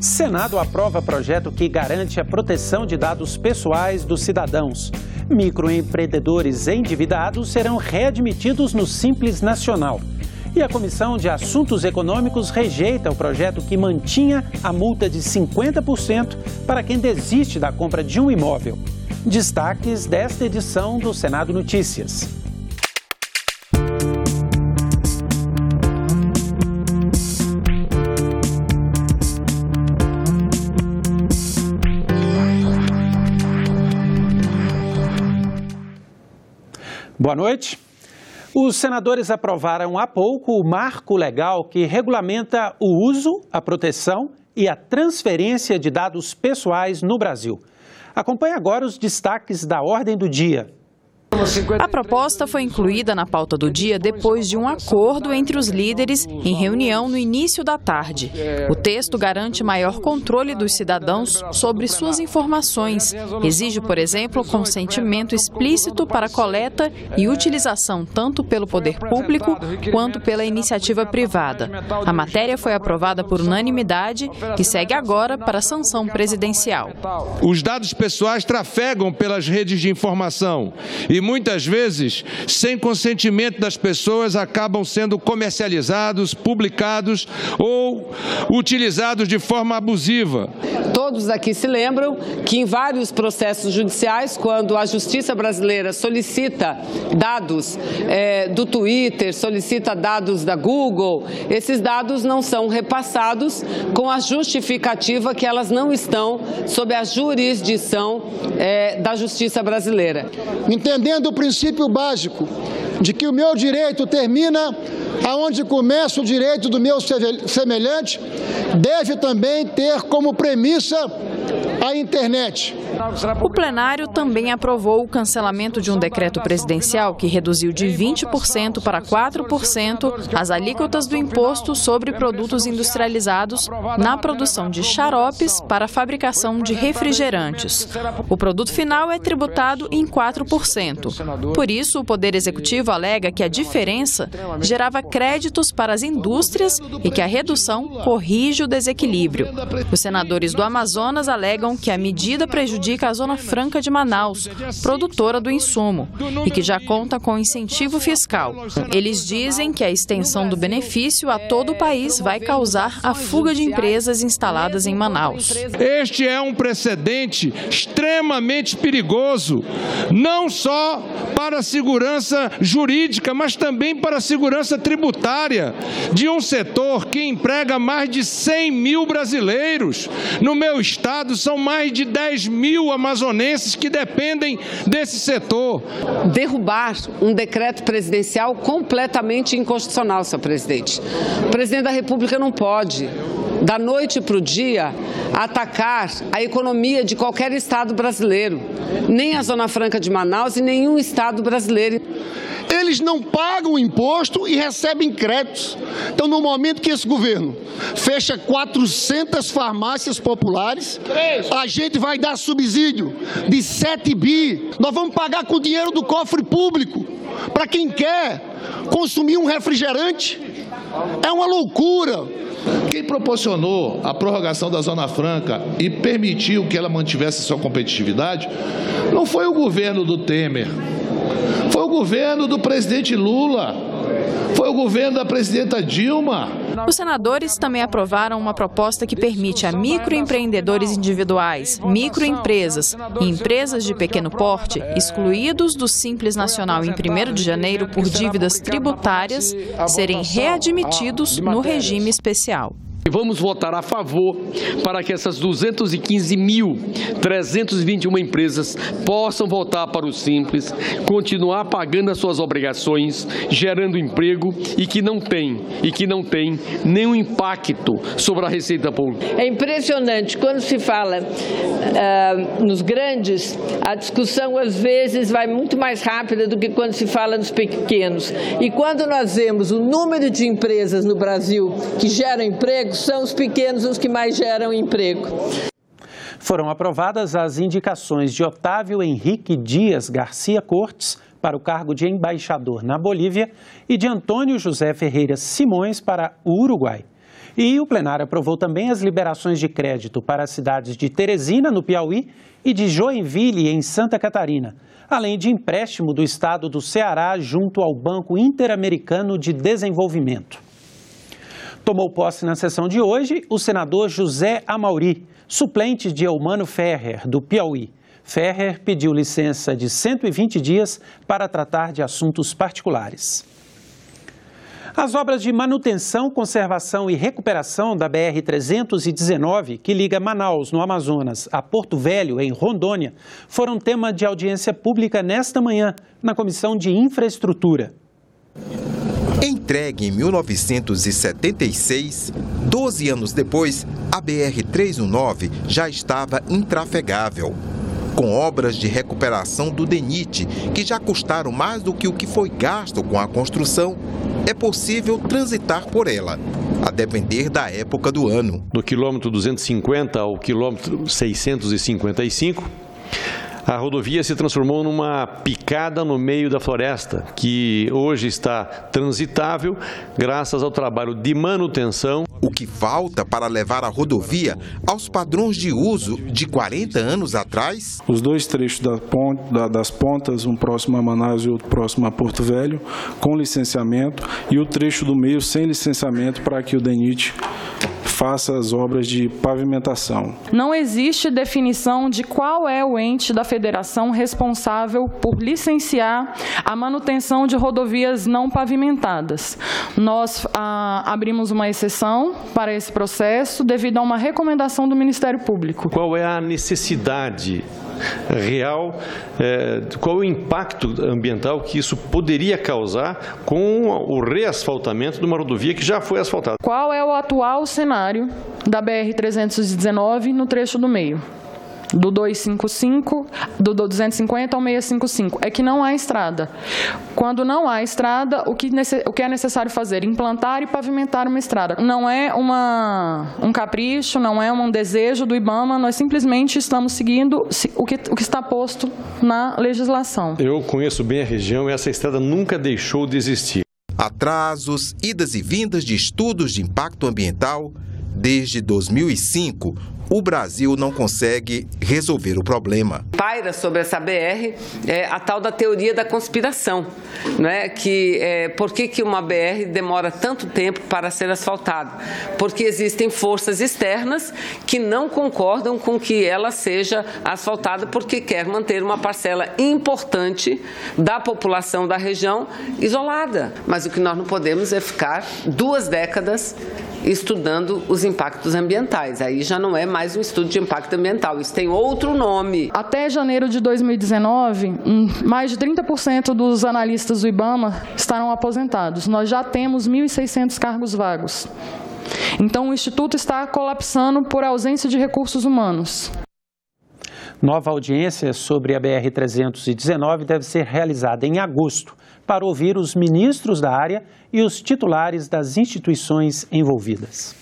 Senado aprova projeto que garante a proteção de dados pessoais dos cidadãos. Microempreendedores endividados serão readmitidos no Simples Nacional. E a Comissão de Assuntos Econômicos rejeita o projeto que mantinha a multa de 50% para quem desiste da compra de um imóvel. Destaques desta edição do Senado Notícias. Boa noite. Os senadores aprovaram há pouco o marco legal que regulamenta o uso, a proteção e a transferência de dados pessoais no Brasil. Acompanhe agora os destaques da ordem do dia. A proposta foi incluída na pauta do dia depois de um acordo entre os líderes em reunião no início da tarde. O texto garante maior controle dos cidadãos sobre suas informações. Exige, por exemplo, consentimento explícito para coleta e utilização tanto pelo poder público quanto pela iniciativa privada. A matéria foi aprovada por unanimidade e segue agora para a sanção presidencial. Os dados pessoais trafegam pelas redes de informação e muitas vezes, sem consentimento das pessoas, acabam sendo comercializados, publicados ou utilizados de forma abusiva. Todos aqui se lembram que em vários processos judiciais, quando a Justiça brasileira solicita dados do Twitter, solicita dados da Google, esses dados não são repassados com a justificativa que elas não estão sob a jurisdição da Justiça brasileira. Entendendo o princípio básico de que o meu direito termina aonde começa o direito do meu semelhante, deve também ter como premissa a internet. O plenário também aprovou o cancelamento de um decreto presidencial que reduziu de 20% para 4% as alíquotas do imposto sobre produtos industrializados na produção de xaropes para a fabricação de refrigerantes. O produto final é tributado em 4%. Por isso, o Poder Executivo alega que a diferença gerava créditos para as indústrias e que a redução corrige o desequilíbrio. Os senadores do Amazonas alegam que a medida prejudica a Zona Franca de Manaus, produtora do insumo, e que já conta com incentivo fiscal. Eles dizem que a extensão do benefício a todo o país vai causar a fuga de empresas instaladas em Manaus. Este é um precedente extremamente perigoso, não só para a segurança jurídica, mas também para a segurança tributária de um setor que emprega mais de 100 mil brasileiros. No meu estado, são mais de 10 mil amazonenses que dependem desse setor. Derrubar um decreto presidencial completamente inconstitucional, senhor presidente. O presidente da República não pode, da noite para o dia, atacar a economia de qualquer estado brasileiro, nem a Zona Franca de Manaus e nenhum estado brasileiro. Eles não pagam imposto e recebem créditos. Então, no momento que esse governo fecha 400 farmácias populares, a gente vai dar subsídio de 7 bi. Nós vamos pagar com o dinheiro do cofre público para quem quer consumir um refrigerante. É uma loucura. Quem proporcionou a prorrogação da Zona Franca e permitiu que ela mantivesse sua competitividade não foi o governo do Temer. Foi o governo do presidente Lula, foi o governo da presidenta Dilma. Os senadores também aprovaram uma proposta que permite a microempreendedores individuais, microempresas e empresas de pequeno porte, excluídos do Simples Nacional em 1º de janeiro por dívidas tributárias, serem readmitidos no regime especial. Vamos votar a favor para que essas 215.321 empresas possam voltar para o Simples, continuar pagando as suas obrigações, gerando emprego e que não tem nenhum impacto sobre a receita pública. É impressionante, quando se fala nos grandes, a discussão às vezes vai muito mais rápida do que quando se fala nos pequenos. E quando nós vemos o número de empresas no Brasil que geram emprego, são os pequenos os que mais geram emprego. Foram aprovadas as indicações de Otávio Henrique Dias Garcia Cortes para o cargo de embaixador na Bolívia e de Antônio José Ferreira Simões para o Uruguai. E o plenário aprovou também as liberações de crédito para as cidades de Teresina, no Piauí, e de Joinville, em Santa Catarina, além de empréstimo do estado do Ceará junto ao Banco Interamericano de Desenvolvimento. Tomou posse na sessão de hoje o senador José Amauri, suplente de Eumano Ferrer, do Piauí. Ferrer pediu licença de 120 dias para tratar de assuntos particulares. As obras de manutenção, conservação e recuperação da BR-319, que liga Manaus, no Amazonas, a Porto Velho, em Rondônia, foram tema de audiência pública nesta manhã, na Comissão de Infraestrutura. Entregue em 1976, 12 anos depois, a BR-319 já estava intrafegável. Com obras de recuperação do DENIT, que já custaram mais do que o que foi gasto com a construção, é possível transitar por ela, a depender da época do ano. Do quilômetro 250 ao quilômetro 655, a rodovia se transformou numa picada no meio da floresta, que hoje está transitável graças ao trabalho de manutenção. O que falta para levar a rodovia aos padrões de uso de 40 anos atrás? Os dois trechos das pontas, um próximo a Manaus e outro próximo a Porto Velho, com licenciamento, e o trecho do meio sem licenciamento para que o DENIT faça as obras de pavimentação. Não existe definição de qual é o ente da federação responsável por licenciar a manutenção de rodovias não pavimentadas. Nós abrimos uma exceção para esse processo devido a uma recomendação do Ministério Público. Qual é a necessidade real, qual é o impacto ambiental que isso poderia causar com o reasfaltamento de uma rodovia que já foi asfaltada? Qual é o atual cenário da BR-319 no trecho do meio? Do 255, do 250 ao 655, é que não há estrada. Quando não há estrada, o que é necessário fazer? Implantar e pavimentar uma estrada. Não é um capricho, não é um desejo do IBAMA, nós simplesmente estamos seguindo o que está posto na legislação. Eu conheço bem a região e essa estrada nunca deixou de existir. Atrasos, idas e vindas de estudos de impacto ambiental, desde 2005, o Brasil não consegue resolver o problema. Paira sobre essa BR a tal da teoria da conspiração, né? Por que uma BR demora tanto tempo para ser asfaltada? Porque existem forças externas que não concordam com que ela seja asfaltada porque quer manter uma parcela importante da população da região isolada. Mas o que nós não podemos é ficar 2 décadas estudando os impactos ambientais. Aí já não é mais um estudo de impacto ambiental, isso tem outro nome. Até janeiro de 2019, mais de 30% dos analistas do IBAMA estarão aposentados. Nós já temos 1.600 cargos vagos. Então o Instituto está colapsando por ausência de recursos humanos. Nova audiência sobre a BR-319 deve ser realizada em agosto, para ouvir os ministros da área e os titulares das instituições envolvidas.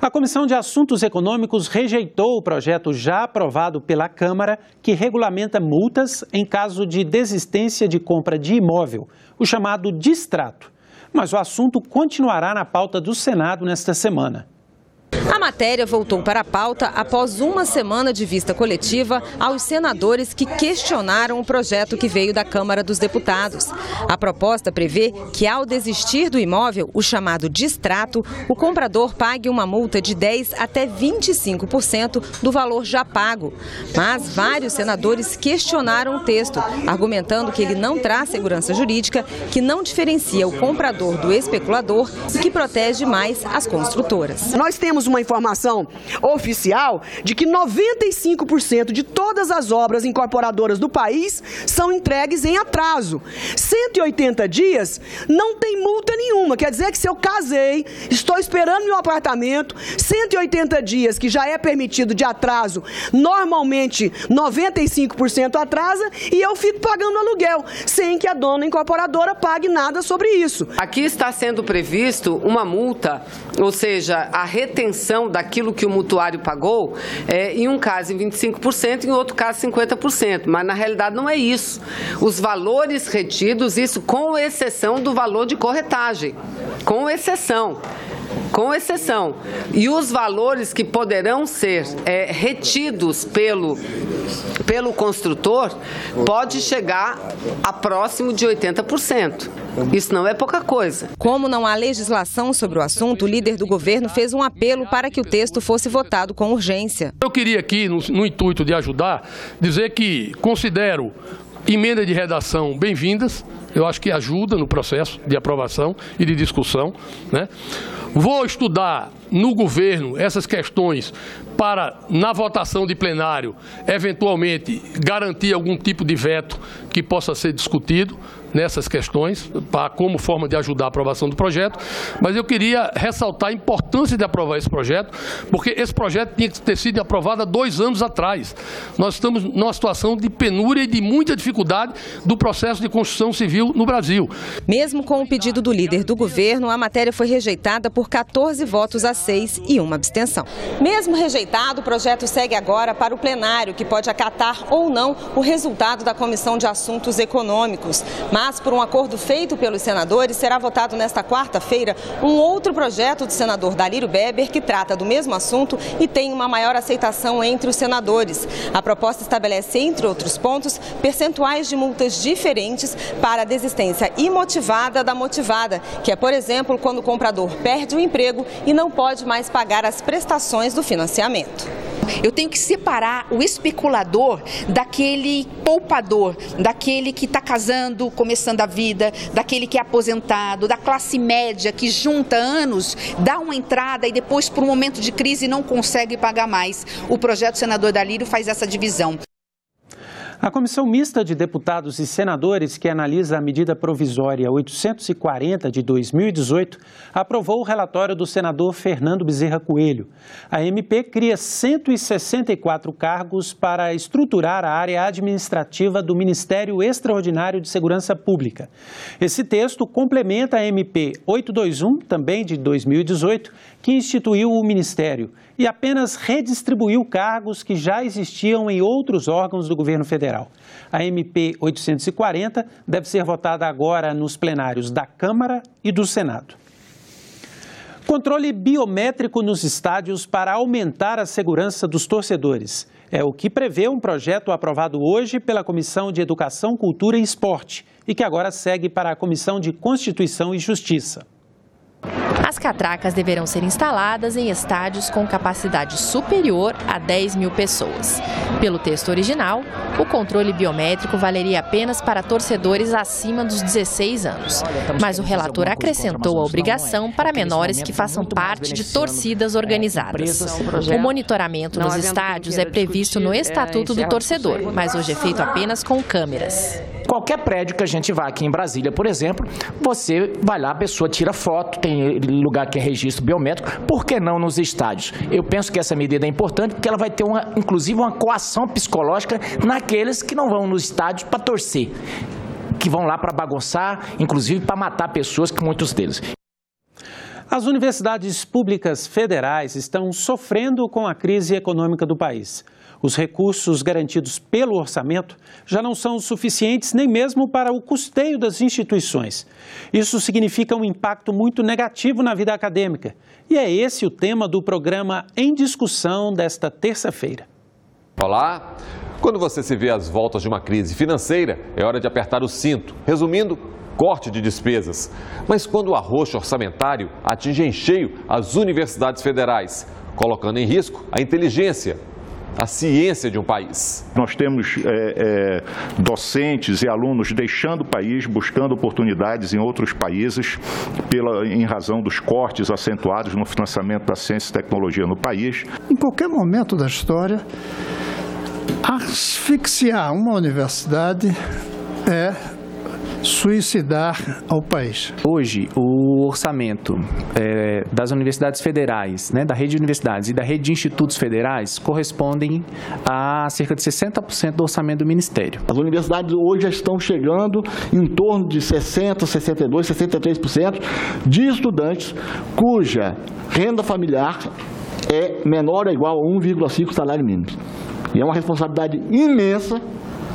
A Comissão de Assuntos Econômicos rejeitou o projeto já aprovado pela Câmara que regulamenta multas em caso de desistência de compra de imóvel, o chamado distrato. Mas o assunto continuará na pauta do Senado nesta semana. A matéria voltou para a pauta após uma semana de vista coletiva aos senadores que questionaram o projeto que veio da Câmara dos Deputados. A proposta prevê que, ao desistir do imóvel, o chamado distrato, o comprador pague uma multa de 10% até 25% do valor já pago. Mas vários senadores questionaram o texto, argumentando que ele não traz segurança jurídica, que não diferencia o comprador do especulador e que protege mais as construtoras. Nós temos uma informação oficial de que 95% de todas as obras incorporadoras do país são entregues em atraso. 180 dias não tem multa nenhuma, quer dizer que se eu casei, estou esperando meu apartamento, 180 dias que já é permitido de atraso, normalmente 95% atrasa e eu fico pagando aluguel, sem que a dona incorporadora pague nada sobre isso. Aqui está sendo previsto uma multa, ou seja, a retenção daquilo que o mutuário pagou, em um caso em 25%, em outro caso 50%, mas na realidade não é isso. Os valores retidos, isso com exceção do valor de corretagem, com exceção. com exceção, e os valores que poderão ser retidos pelo construtor pode chegar a próximo de 80%. Isso não é pouca coisa. Como não há legislação sobre o assunto, o líder do governo fez um apelo para que o texto fosse votado com urgência. Eu queria aqui, no intuito de ajudar, dizer que considero emenda de redação bem-vindas. Eu acho que ajuda no processo de aprovação e de discussão, né? Vou estudar no governo essas questões para, na votação de plenário, eventualmente garantir algum tipo de veto que possa ser discutido nessas questões, como forma de ajudar a aprovação do projeto. Mas eu queria ressaltar a importância de aprovar esse projeto, porque esse projeto tinha que ter sido aprovado há 2 anos atrás. Nós estamos numa situação de penúria e de muita dificuldade do processo de construção civil no Brasil. Mesmo com o pedido do líder do governo, a matéria foi rejeitada por 14 votos a 6 e 1 abstenção. Mesmo rejeitado, o projeto segue agora para o plenário, que pode acatar ou não o resultado da Comissão de Assuntos Econômicos. Mas, por um acordo feito pelos senadores, será votado nesta quarta-feira um outro projeto do senador Dalírio Beber, que trata do mesmo assunto e tem uma maior aceitação entre os senadores. A proposta estabelece, entre outros pontos, percentuais de multas diferentes para a desistência imotivada da motivada, que é, por exemplo, quando o comprador perde o emprego e não pode mais pagar as prestações do financiamento. Eu tenho que separar o especulador daquele poupador, daquele que está casando, começando a vida, daquele que é aposentado, da classe média que junta anos, dá uma entrada e depois, por um momento de crise, não consegue pagar mais. O projeto do senador Dalírio faz essa divisão. A Comissão Mista de Deputados e Senadores, que analisa a medida provisória 840 de 2018, aprovou o relatório do senador Fernando Bezerra Coelho. A MP cria 164 cargos para estruturar a área administrativa do Ministério Extraordinário de Segurança Pública. Esse texto complementa a MP 821, também de 2018, que instituiu o Ministério e apenas redistribuiu cargos que já existiam em outros órgãos do governo federal. A MP 840 deve ser votada agora nos plenários da Câmara e do Senado. Controle biométrico nos estádios para aumentar a segurança dos torcedores. É o que prevê um projeto aprovado hoje pela Comissão de Educação, Cultura e Esporte e que agora segue para a Comissão de Constituição e Justiça. As catracas deverão ser instaladas em estádios com capacidade superior a 10 mil pessoas. Pelo texto original, o controle biométrico valeria apenas para torcedores acima dos 16 anos. Mas o relator acrescentou a obrigação para menores que façam parte de torcidas organizadas. O monitoramento nos estádios é previsto no Estatuto do Torcedor, mas hoje é feito apenas com câmeras. Qualquer prédio que a gente vá aqui em Brasília, por exemplo, você vai lá, a pessoa tira foto, tem lugar que é registro biométrico, por que não nos estádios? Eu penso que essa medida é importante porque ela vai ter, inclusive, uma coação psicológica naqueles que não vão nos estádios para torcer, que vão lá para bagunçar, inclusive para matar pessoas, que muitos deles. As universidades públicas federais estão sofrendo com a crise econômica do país. Os recursos garantidos pelo orçamento já não são suficientes nem mesmo para o custeio das instituições. Isso significa um impacto muito negativo na vida acadêmica. E é esse o tema do programa Em Discussão desta terça-feira. Olá! Quando você se vê às voltas de uma crise financeira, é hora de apertar o cinto. Resumindo, corte de despesas. Mas quando o arroxo orçamentário atinge em cheio as universidades federais, colocando em risco a inteligência, a ciência de um país. Nós temos docentes e alunos deixando o país, buscando oportunidades em outros países, em razão dos cortes acentuados no financiamento da ciência e tecnologia no país. Em qualquer momento da história, asfixiar uma universidade é suicidar ao país. Hoje, o orçamento das universidades federais, da rede de universidades e da rede de institutos federais correspondem a cerca de 60% do orçamento do Ministério. As universidades hoje já estão chegando em torno de 60%, 62%, 63% de estudantes cuja renda familiar é menor ou igual a 1,5 salário mínimo. E é uma responsabilidade imensa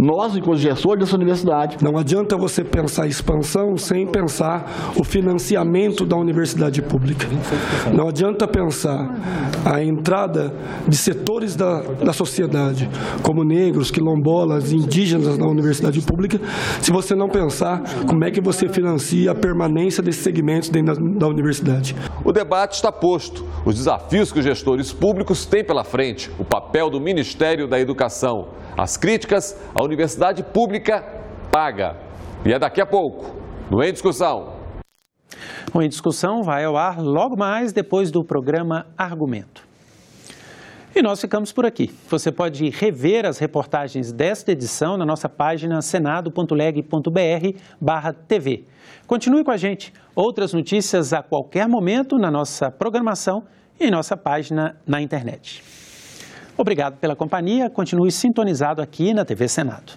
Nós, enquanto gestores dessa universidade. Não adianta você pensar expansão sem pensar o financiamento da universidade pública. Não adianta pensar a entrada de setores da sociedade, como negros, quilombolas, indígenas na universidade pública, se você não pensar como é que você financia a permanência desses segmentos dentro da universidade. O debate está posto. Os desafios que os gestores públicos têm pela frente, o papel do Ministério da Educação, as críticas, a universidade pública paga. E é daqui a pouco, no Em Discussão. O Em Discussão vai ao ar logo mais depois do programa Argumento. E nós ficamos por aqui. Você pode rever as reportagens desta edição na nossa página senado.leg.br/TV. Continue com a gente. Outras notícias a qualquer momento na nossa programação e em nossa página na internet. Obrigado pela companhia. Continue sintonizado aqui na TV Senado.